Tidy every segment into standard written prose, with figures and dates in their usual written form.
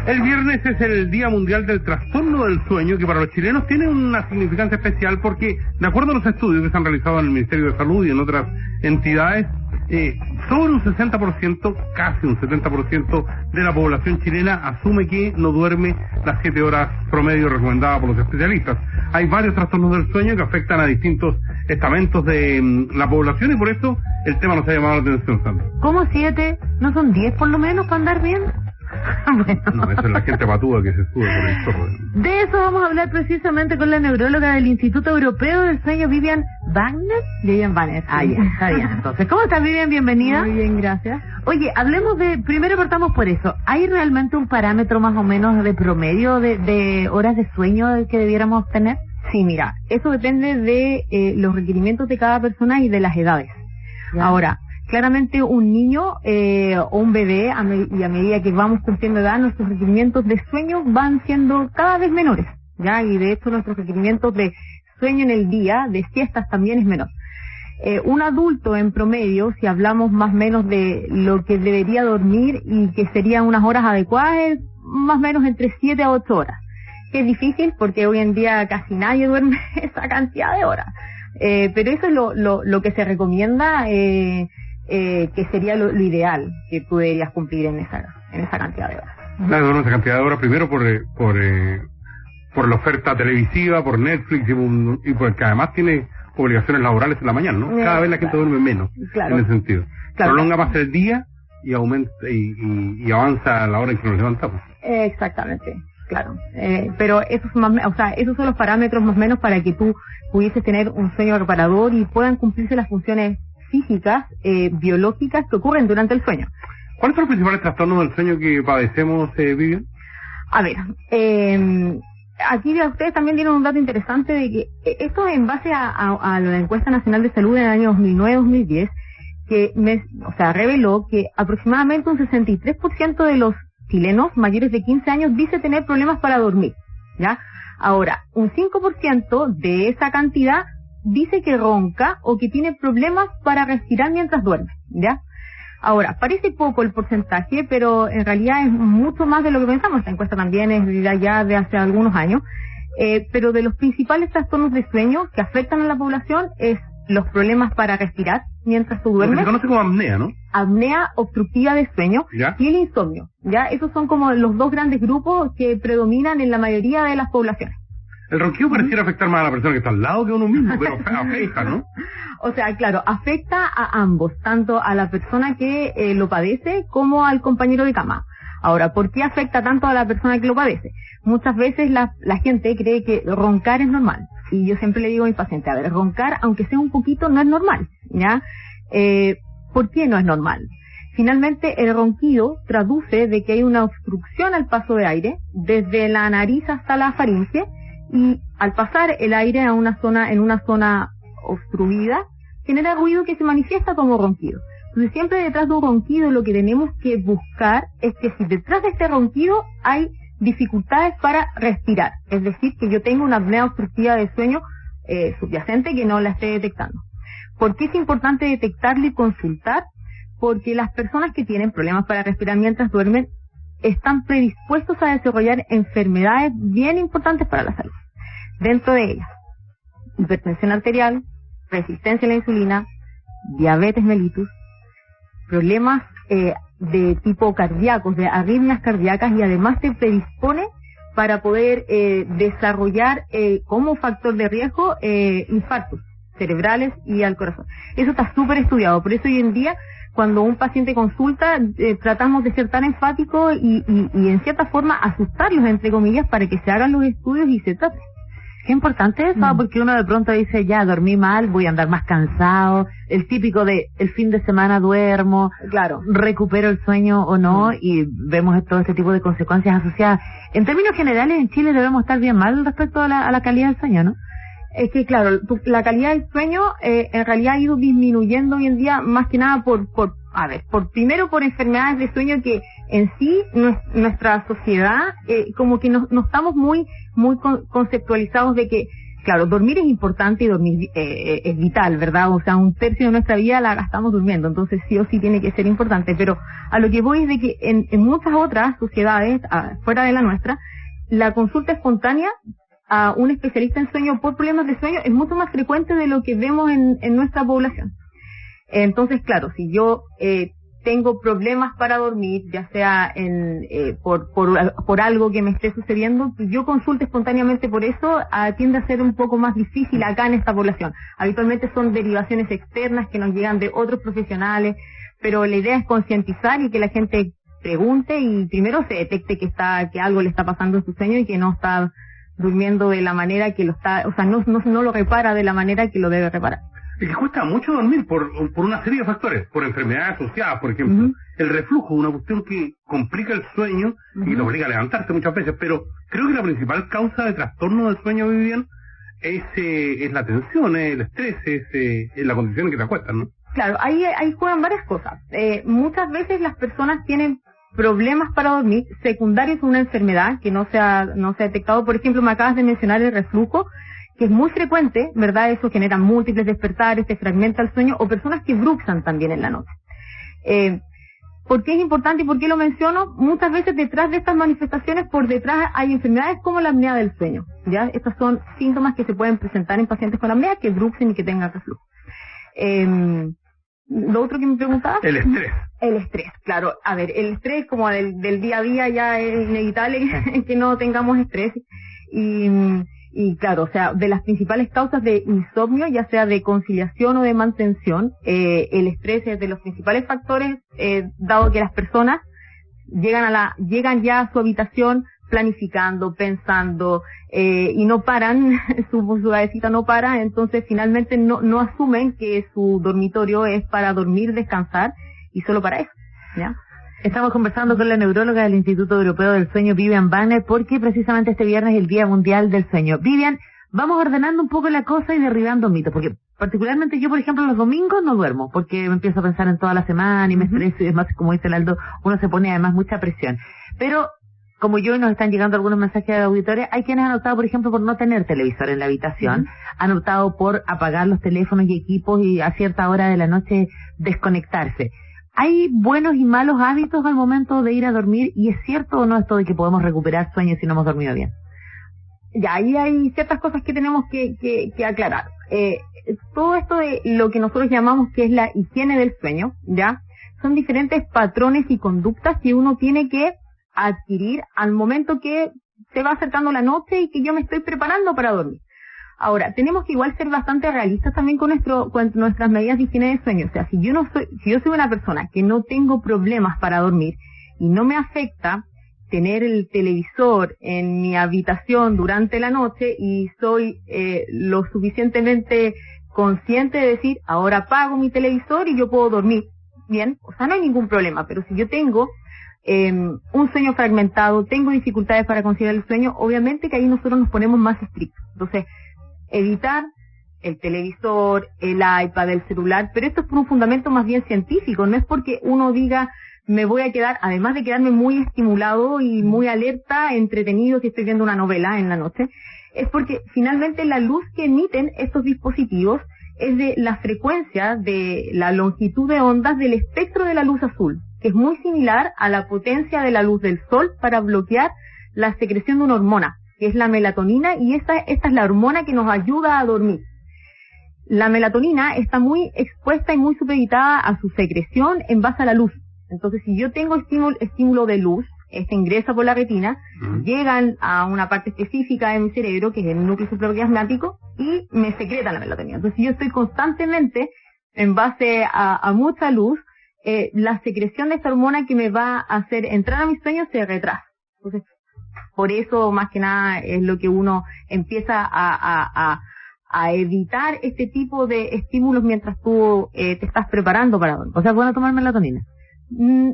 El viernes es el Día Mundial del Trastorno del Sueño, que para los chilenos tiene una significancia especial porque, de acuerdo a los estudios que se han realizado en el Ministerio de Salud y en otras entidades, sobre un 60%, casi un 70% de la población chilena asume que no duerme las 7 horas promedio recomendadas por los especialistas. Hay varios trastornos del sueño que afectan a distintos estamentos de la población y por eso el tema nos ha llamado la atención, Sandra. ¿Cómo 7? ¿No son 10 por lo menos para andar bien? Bueno. No, eso es la gente patúa que se sube por el chorro. De eso vamos a hablar precisamente con la neuróloga del Instituto Europeo del Sueño, Vivian Wagner. Vivian Wagner. Ah, ya, está bien. Entonces, ¿cómo estás, Vivian? Bienvenida. Muy bien, gracias. Oye, hablemos primero partamos por eso. ¿Hay realmente un parámetro más o menos de promedio de horas de sueño que debiéramos tener? Sí, mira, eso depende de los requerimientos de cada persona y de las edades. Ya. Ahora, claramente un niño o un bebé, y a medida que vamos cumpliendo edad, nuestros requerimientos de sueño van siendo cada vez menores, ¿ya? Y de hecho nuestros requerimientos de sueño en el día, de siestas, también es menor. Un adulto en promedio, si hablamos más o menos de lo que debería dormir y que serían unas horas adecuadas, es más o menos entre 7 a 8 horas. Que es difícil porque hoy en día casi nadie duerme esa cantidad de horas. Pero eso es lo que se recomienda, que sería lo ideal que tú deberías cumplir en esa cantidad de horas. Claro, esa cantidad de horas, primero por la oferta televisiva, por Netflix y porque además tiene obligaciones laborales en la mañana, ¿no? Cada vez la gente duerme menos, claro, en ese sentido. Claro. Prolonga más el día y aumenta y avanza a la hora en que nos levantamos. Exactamente, claro. Pero esos son los parámetros más o menos para que tú pudieses tener un sueño reparador y puedan cumplirse las funciones físicas, biológicas que ocurren durante el sueño. ¿Cuáles son los principales trastornos del sueño que padecemos, Vivian? A ver, aquí ustedes también tienen un dato interesante de que esto es en base a la encuesta nacional de salud en el año 2009-2010, que reveló que aproximadamente un 63% de los chilenos mayores de 15 años dice tener problemas para dormir, ¿ya? Ahora, un 5% de esa cantidad dice que ronca o que tiene problemas para respirar mientras duerme, ¿ya? Ahora, parece poco el porcentaje, pero en realidad es mucho más de lo que pensamos. Esta encuesta también es ya de hace algunos años. Pero de los principales trastornos de sueño que afectan a la población es los problemas para respirar mientras tú duermes. Se conoce como apnea, ¿no? Apnea obstructiva de sueño. ¿Ya? Y el insomnio, ¿ya? Esos son como los dos grandes grupos que predominan en la mayoría de las poblaciones. El ronquido pareciera afectar más a la persona que está al lado que a uno mismo, pero afecta, ¿no? O sea, claro, afecta a ambos, tanto a la persona que lo padece como al compañero de cama. Ahora, ¿por qué afecta tanto a la persona que lo padece? Muchas veces la gente cree que roncar es normal. Y yo siempre le digo a mi paciente, a ver, roncar, aunque sea un poquito, no es normal, ¿ya? ¿Por qué no es normal? Finalmente, el ronquido traduce de que hay una obstrucción al paso de aire, desde la nariz hasta la faringe, y al pasar el aire en una zona obstruida, genera ruido que se manifiesta como ronquido. Entonces siempre detrás de un ronquido lo que tenemos que buscar es que si detrás de este ronquido hay dificultades para respirar, es decir, que yo tengo una apnea obstructiva de sueño subyacente que no la esté detectando. ¿Por qué es importante detectarlo y consultar? Porque las personas que tienen problemas para respirar mientras duermen están predispuestos a desarrollar enfermedades bien importantes para la salud. Dentro de ellas, hipertensión arterial, resistencia a la insulina, diabetes mellitus, problemas de tipo cardíacos, de arritmias cardíacas, y además te predispone para poder desarrollar como factor de riesgo infartos cerebrales y al corazón. Eso está súper estudiado, por eso hoy en día cuando un paciente consulta, tratamos de ser tan enfáticos y en cierta forma asustarlos, entre comillas, para que se hagan los estudios y se trate. Qué importante eso, porque uno de pronto dice, ya, dormí mal, voy a andar más cansado, el típico de, el fin de semana duermo, claro, recupero el sueño o no, y vemos todo este tipo de consecuencias asociadas. En términos generales, en Chile debemos estar bien mal respecto a la calidad del sueño, ¿no? Es que claro, la calidad del sueño en realidad ha ido disminuyendo hoy en día, más que nada primero por enfermedades de sueño que en sí nuestra sociedad como que no estamos muy conceptualizados de que claro, dormir es importante y dormir es vital, ¿verdad? O sea, 1/3 de nuestra vida la gastamos durmiendo, entonces sí o sí tiene que ser importante. Pero a lo que voy es de que en muchas otras sociedades, fuera de la nuestra, la consulta espontánea a un especialista en sueño por problemas de sueño es mucho más frecuente de lo que vemos en nuestra población. Entonces, claro, si yo tengo problemas para dormir, ya sea por algo que me esté sucediendo, yo consulto espontáneamente por eso, tiende a ser un poco más difícil acá en esta población. Habitualmente son derivaciones externas que nos llegan de otros profesionales, pero la idea es concientizar y que la gente pregunte y primero se detecte que algo le está pasando en su sueño y que no está durmiendo de la manera que lo está, o sea, no lo repara de la manera que lo debe reparar. Es que cuesta mucho dormir por una serie de factores, por enfermedades asociadas, por ejemplo. El reflujo, una cuestión que complica el sueño y lo obliga a levantarse muchas veces, pero creo que la principal causa de trastorno del sueño, Vivian, es la tensión, el estrés, es la condición en que te acuestas, ¿no? Claro, ahí juegan varias cosas. Muchas veces las personas tienen problemas para dormir secundarios a una enfermedad que no se ha detectado. Por ejemplo, me acabas de mencionar el reflujo, que es muy frecuente, ¿verdad? Eso genera múltiples despertares, se fragmenta el sueño, o personas que bruxan también en la noche. ¿Por qué es importante y por qué lo menciono? Muchas veces detrás de estas manifestaciones, por detrás hay enfermedades como la apnea del sueño, ¿ya? Estos son síntomas que se pueden presentar en pacientes con apnea, que bruxen y que tengan reflujo. Lo otro que me preguntabas. El estrés. El estrés, claro. A ver, el estrés como del día a día ya es inevitable que no tengamos estrés. Y claro, o sea, de las principales causas de insomnio, ya sea de conciliación o de mantención, el estrés es de los principales factores, dado que las personas llegan ya a su habitación planificando, pensando, y no paran, su cabecita no para, entonces finalmente no asumen que su dormitorio es para dormir, descansar, y solo para eso, ¿ya? Estamos conversando con la neuróloga del Instituto Europeo del Sueño, Vivian Banner, porque precisamente este viernes es el Día Mundial del Sueño. Vivian, vamos ordenando un poco la cosa y derribando mitos, porque particularmente yo, por ejemplo, los domingos no duermo, porque me empiezo a pensar en toda la semana y me estreso y demás, como dice el Aldo, uno se pone además mucha presión. Pero, como yo, y nos están llegando algunos mensajes de auditores, hay quienes han optado, por ejemplo, por no tener televisor en la habitación, han optado por apagar los teléfonos y equipos y a cierta hora de la noche desconectarse. ¿Hay buenos y malos hábitos al momento de ir a dormir? ¿Y es cierto o no esto de que podemos recuperar sueño si no hemos dormido bien? Ya, ahí hay ciertas cosas que tenemos que aclarar. Todo esto de lo que nosotros llamamos que es la higiene del sueño, ¿ya? Son diferentes patrones y conductas que uno tiene que adquirir al momento que se va acercando la noche y que yo me estoy preparando para dormir. Ahora, tenemos que igual ser bastante realistas también con nuestras medidas de higiene de sueño. O sea, si yo soy una persona que no tengo problemas para dormir y no me afecta tener el televisor en mi habitación durante la noche y soy lo suficientemente consciente de decir, ahora apago mi televisor y yo puedo dormir, bien, o sea, no hay ningún problema. Pero si yo tengo un sueño fragmentado, tengo dificultades para conciliar el sueño, obviamente que ahí nosotros nos ponemos más estrictos. Entonces, evitar el televisor, el iPad, el celular, pero esto es por un fundamento más bien científico, no es porque uno diga me voy a quedar, además de quedarme muy estimulado y muy alerta, entretenido si estoy viendo una novela en la noche, es porque finalmente la luz que emiten estos dispositivos es de la frecuencia, de la longitud de ondas del espectro de la luz azul, que es muy similar a la potencia de la luz del sol para bloquear la secreción de una hormona, que es la melatonina, y esta es la hormona que nos ayuda a dormir. La melatonina está muy expuesta y muy supeditada a su secreción en base a la luz. Entonces, si yo tengo estímulo de luz, este ingresa por la retina, llegan a una parte específica de mi cerebro, que es el núcleo supraquiasmático, y me secreta la melatonina. Entonces, si yo estoy constantemente en base a mucha luz, la secreción de esta hormona que me va a hacer entrar a mis sueños se retrasa. Entonces, por eso, más que nada, es lo que uno empieza a evitar este tipo de estímulos mientras tú te estás preparando para dormir. O sea, ¿puedo tomar melatonina? No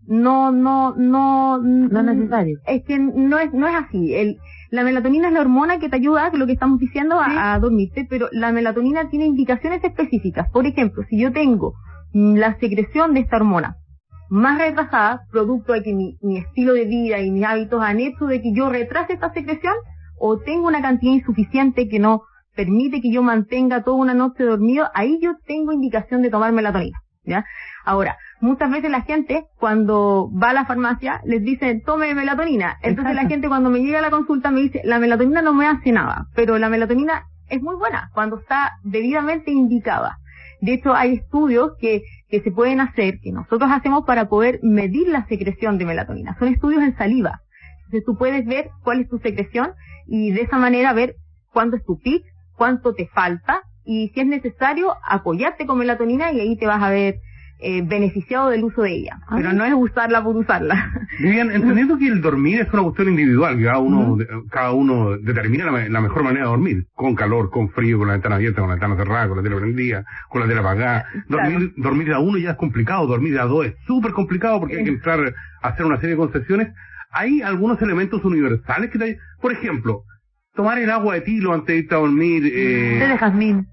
es necesario. Es que no es así. La melatonina es la hormona que te ayuda, lo que estamos diciendo, ¿sí?, a dormirte, pero la melatonina tiene indicaciones específicas. Por ejemplo, si yo tengo la secreción de esta hormona más retrasada, producto de que mi estilo de vida y mis hábitos han hecho de que yo retrase esta secreción, o tengo una cantidad insuficiente que no permite que yo mantenga toda una noche dormido, ahí yo tengo indicación de tomar melatonina, ¿ya? Ahora, muchas veces la gente, cuando va a la farmacia, les dicen, tome melatonina. Entonces la gente cuando me llega a la consulta me dice, la melatonina no me hace nada, pero la melatonina es muy buena cuando está debidamente indicada. De hecho, hay estudios que se pueden hacer, que nosotros hacemos para poder medir la secreción de melatonina. Son estudios en saliva. Entonces tú puedes ver cuál es tu secreción y de esa manera ver cuánto es tu pic, cuánto te falta y si es necesario apoyarte con melatonina y ahí te vas a ver beneficiado del uso de ella. Pero no es usarla por usarla. Vivian, entendiendo que el dormir es una cuestión individual, que cada uno determina la mejor manera de dormir, con calor, con frío, con la ventana abierta, con la ventana cerrada, con la tele prendida, con la tele apagada. Dormir de a uno ya es complicado, dormir de a dos es súper complicado porque hay que entrar a hacer una serie de concesiones. Hay algunos elementos universales que por ejemplo, tomar el agua de tilo antes de irte a dormir. Té de jazmín.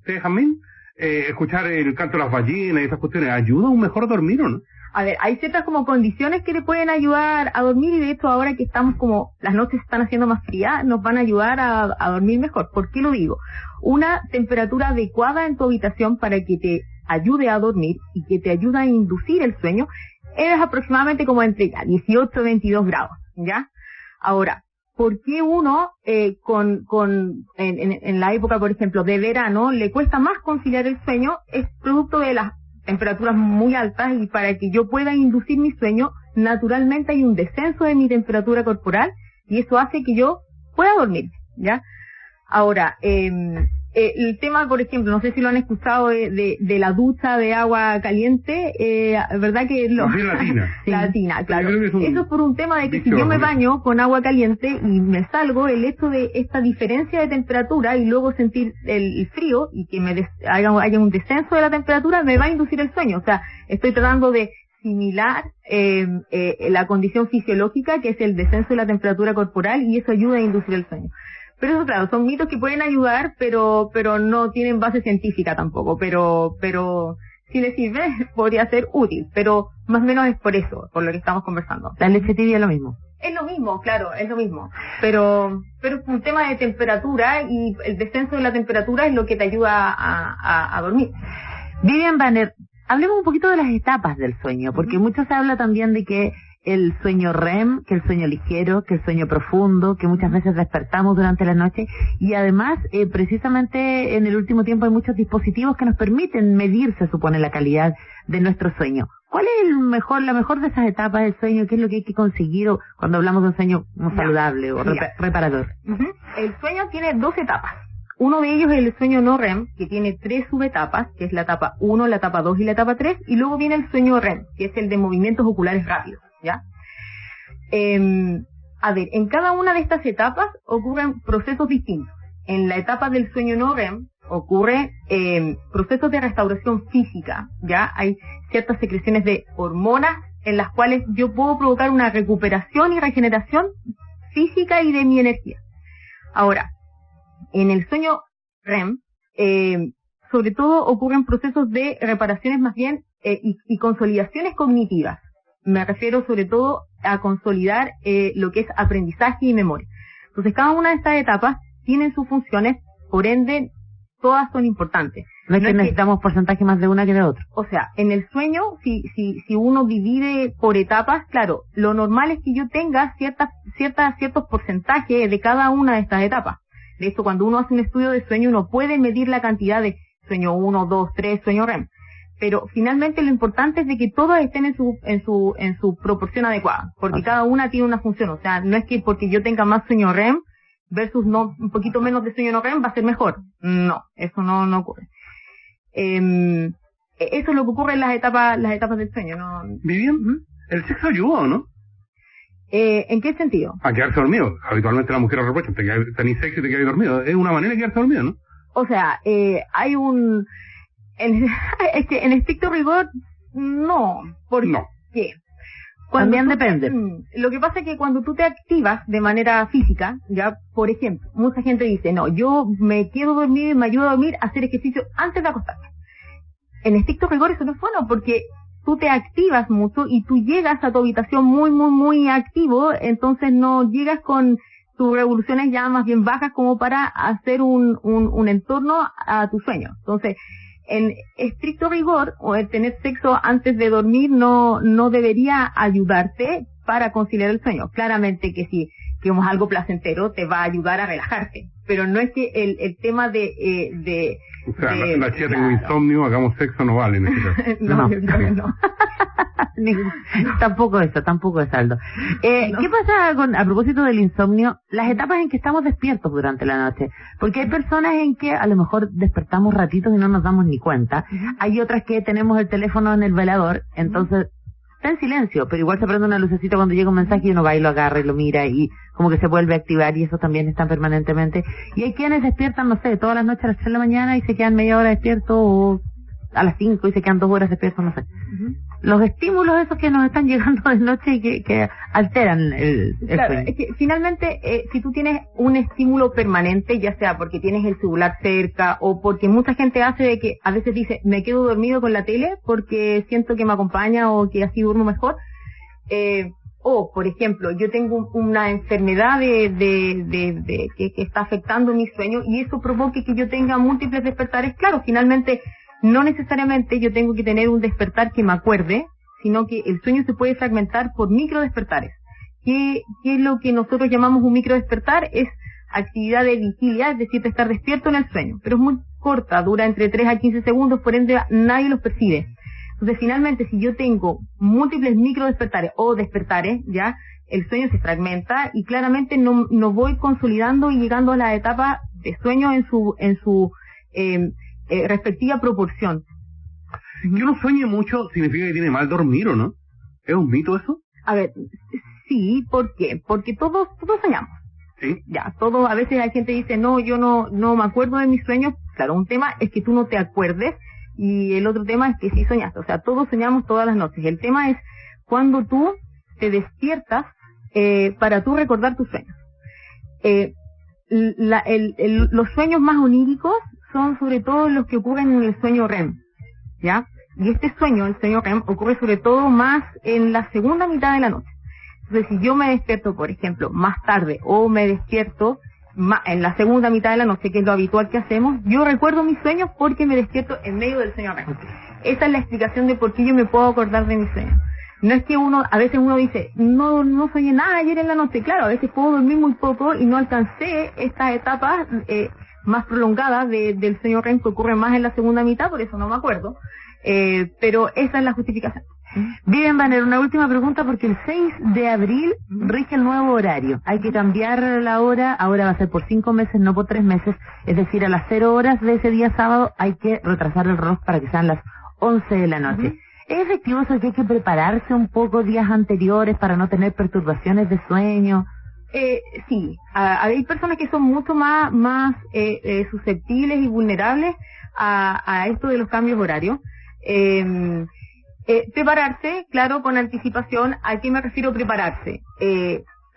¿Té de jazmín? Escuchar el canto de las ballenas y esas cuestiones, ¿ayuda a un mejor dormir o no? A ver, hay ciertas como condiciones que te pueden ayudar a dormir y de hecho ahora que estamos como, las noches están haciendo más frías, nos van a ayudar a dormir mejor. ¿Por qué lo digo? Una temperatura adecuada en tu habitación para que te ayude a dormir y que te ayude a inducir el sueño es aproximadamente como entre 18 y 22 grados, ¿ya? Ahora, ¿por qué uno en la época, por ejemplo, de verano, le cuesta más conciliar el sueño? Es producto de las temperaturas muy altas y para que yo pueda inducir mi sueño, naturalmente hay un descenso de mi temperatura corporal y eso hace que yo pueda dormir, ¿ya? Ahora, el tema, por ejemplo, no sé si lo han escuchado de la ducha de agua caliente, ¿verdad que lo? La tina, claro. Eso es por un tema de que si yo me baño con agua caliente y me salgo, el hecho de esta diferencia de temperatura y luego sentir el frío y que haya un descenso de la temperatura, me va a inducir el sueño. O sea, estoy tratando de similar la condición fisiológica, que es el descenso de la temperatura corporal, y eso ayuda a inducir el sueño. Pero eso, claro, son mitos que pueden ayudar, pero no tienen base científica tampoco. Pero si les sirve, podría ser útil. Pero más o menos es por eso, por lo que estamos conversando. ¿La leche tibia es lo mismo? Es lo mismo, claro, es lo mismo. Pero es un tema de temperatura y el descenso de la temperatura es lo que te ayuda a dormir. Vivian Banner, hablemos un poquito de las etapas del sueño, porque mucho se habla también de que el sueño REM, que el sueño ligero, que el sueño profundo, que muchas veces despertamos durante la noche y además precisamente en el último tiempo hay muchos dispositivos que nos permiten medir, se supone, la calidad de nuestro sueño. ¿Cuál es la mejor de esas etapas del sueño? ¿Qué es lo que hay que conseguir cuando hablamos de un sueño saludable o reparador? El sueño tiene 2 etapas. Uno de ellos es el sueño no REM, que tiene 3 subetapas, que es la etapa 1, la etapa 2 y la etapa 3, y luego viene el sueño REM, que es el de movimientos oculares rápidos, ¿ya? A ver, en cada una de estas etapas ocurren procesos distintos. En la etapa del sueño no REM ocurre procesos de restauración física, ¿ya? Hay ciertas secreciones de hormonas en las cuales yo puedo provocar una recuperación y regeneración física y de mi energía. Ahora, en el sueño REM, sobre todo ocurren procesos de reparaciones más bien y consolidaciones cognitivas. Me refiero sobre todo a consolidar lo que es aprendizaje y memoria. Entonces cada una de estas etapas tienen sus funciones, por ende todas son importantes. No es que necesitamos porcentaje más de una que de otra. O sea, en el sueño, si uno divide por etapas, claro, lo normal es que yo tenga ciertos porcentajes de cada una de estas etapas. De hecho, cuando uno hace un estudio de sueño, uno puede medir la cantidad de sueño 1, 2, 3, sueño REM. Pero finalmente lo importante es de que todas estén en su proporción adecuada, porque cada una tiene una función. O sea, no es que porque yo tenga más sueño REM versus un poquito menos de sueño no REM va a ser mejor. No, eso no ocurre. Eso es lo que ocurre en las etapas del sueño, ¿no? Vivian, ¿el sexo ayuda o no? ¿En qué sentido? A quedarse dormido. Habitualmente las mujeres reprochan, tenés sexo y te quedas dormido. Es una manera de quedarse dormido, ¿no? O sea, hay un... Es que en estricto rigor, no. ¿Por qué? También depende. Lo que pasa es que cuando tú te activas de manera física, ya, por ejemplo, mucha gente dice, no, yo me quedo dormido y me ayuda a dormir a hacer ejercicio antes de acostarme. En estricto rigor eso no es bueno, porque tú te activas mucho y tú llegas a tu habitación muy, muy, muy activo, entonces no llegas con tus revoluciones ya más bien bajas como para hacer un entorno a tu sueño. Entonces, en estricto rigor, o el tener sexo antes de dormir no debería ayudarte para conciliar el sueño. Claramente que si digamos algo placentero te va a ayudar a relajarte, pero no es que el tema de o sea, la chica tengo insomnio, hagamos sexo, no vale en ese caso. no, yo creo que no. Tampoco es Aldo. ¿Qué pasa a propósito del insomnio? Las etapas en que estamos despiertos durante la noche. Porque hay personas en que a lo mejor despertamos ratitos y no nos damos ni cuenta. Hay otras que tenemos el teléfono en el velador, entonces está en silencio, pero igual se prende una lucecita cuando llega un mensaje y uno va y lo agarra y lo mira y como que se vuelve a activar, y eso también está permanentemente. Y hay quienes despiertan, no sé, todas las noches a las 3 de la mañana y se quedan media hora despiertos, o a las 5 y se quedan 2 horas despiertos, no sé. Los estímulos esos que nos están llegando de noche y que alteran el claro, sueño. es que finalmente, si tú tienes un estímulo permanente, ya sea porque tienes el celular cerca o porque mucha gente hace de que a veces dice, me quedo dormido con la tele porque siento que me acompaña o que así duermo mejor, o, por ejemplo, yo tengo una enfermedad que está afectando mi sueño y eso provoque que yo tenga múltiples despertares. Claro, finalmente, no necesariamente yo tengo que tener un despertar que me acuerde, sino que el sueño se puede fragmentar por micro despertares. ¿Qué es lo que nosotros llamamos un micro despertar? Es actividad de vigilia, es decir, de estar despierto en el sueño, pero es muy corta, dura entre 3 a 15 segundos, por ende nadie los percibe. Entonces, finalmente, si yo tengo múltiples micro despertares o despertares, ya, el sueño se fragmenta y claramente no voy consolidando y llegando a la etapa de sueño en su respectiva proporción. Que uno sueñe mucho significa que tiene mal dormir, ¿o no? ¿Es un mito eso? A ver, sí, ¿por qué? Porque todos soñamos. Sí. Ya, todos, a veces hay gente que dice, no, yo no me acuerdo de mis sueños. Claro, un tema es que tú no te acuerdes y el otro tema es que sí soñaste. O sea, todos soñamos todas las noches. El tema es cuando tú te despiertas para tú recordar tus sueños. Los sueños más oníricos son sobre todo los que ocurren en el sueño REM, ¿ya? Y este sueño, el sueño REM, ocurre sobre todo más en la segunda mitad de la noche. Entonces, si yo me despierto, por ejemplo, más tarde, o me despierto en la segunda mitad de la noche, que es lo habitual que hacemos, yo recuerdo mis sueños porque me despierto en medio del sueño REM. Esa es la explicación de por qué yo me puedo acordar de mis sueños. No es que a veces uno dice, no soñé nada ayer en la noche. Claro, a veces puedo dormir muy poco y no alcancé estas etapas más prolongadas del sueño REM, que ocurre más en la segunda mitad, por eso no me acuerdo. Pero esa es la justificación. Vivian Banner, una última pregunta, porque el 6 de abril rige el nuevo horario. Hay que cambiar la hora, ahora va a ser por 5 meses, no por 3 meses. Es decir, a las 0 horas de ese día sábado hay que retrasar el reloj para que sean las 11 de la noche. ¿Es efectivo eso que hay que prepararse un poco días anteriores para no tener perturbaciones de sueño? Sí, hay personas que son mucho más susceptibles y vulnerables a esto de los cambios horarios. Prepararse, claro, con anticipación. ¿A qué me refiero prepararse?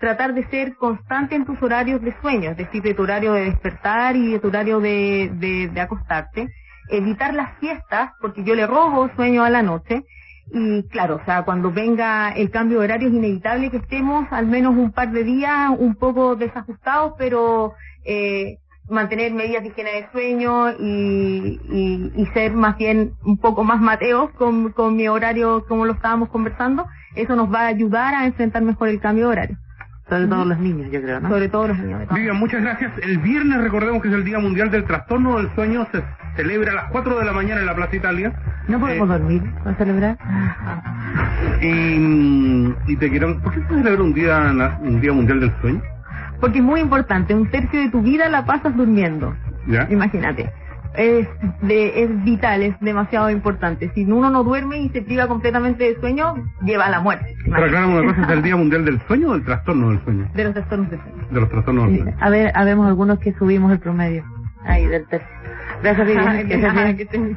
Tratar de ser constante en tus horarios de sueño, es decir, de tu horario de despertar y de tu horario de acostarte. Evitar las siestas, porque yo le robo sueño a la noche. Y claro, o sea, cuando venga el cambio de horario es inevitable que estemos al menos un par de días un poco desajustados, pero mantener medidas de higiene de sueño y ser más bien un poco más mateos con mi horario, como lo estábamos conversando, eso nos va a ayudar a enfrentar mejor el cambio de horario. Sobre todo los niños, yo creo, ¿no? Sobre todo los niños. Vivian, muchas gracias. El viernes, recordemos que es el Día Mundial del Trastorno del Sueño, se celebra a las 4 de la mañana en la Plaza Italia. ¿No podemos dormir para celebrar? Y te quiero... ¿Por qué se celebra un día Mundial del Sueño? Porque es muy importante, 1/3 de tu vida la pasas durmiendo. ¿Ya? Imagínate. Es vital, es demasiado importante. Si uno no duerme y se priva completamente de sueño, lleva a la muerte. Pero aclaramos una cosa, ¿es el Día Mundial del Sueño o del Trastorno del Sueño? De los trastornos del sueño. De los trastornos del sueño. A ver, habemos algunos que subimos el promedio. Ahí, del tercio. Gracias, Vivian. Que estés bien.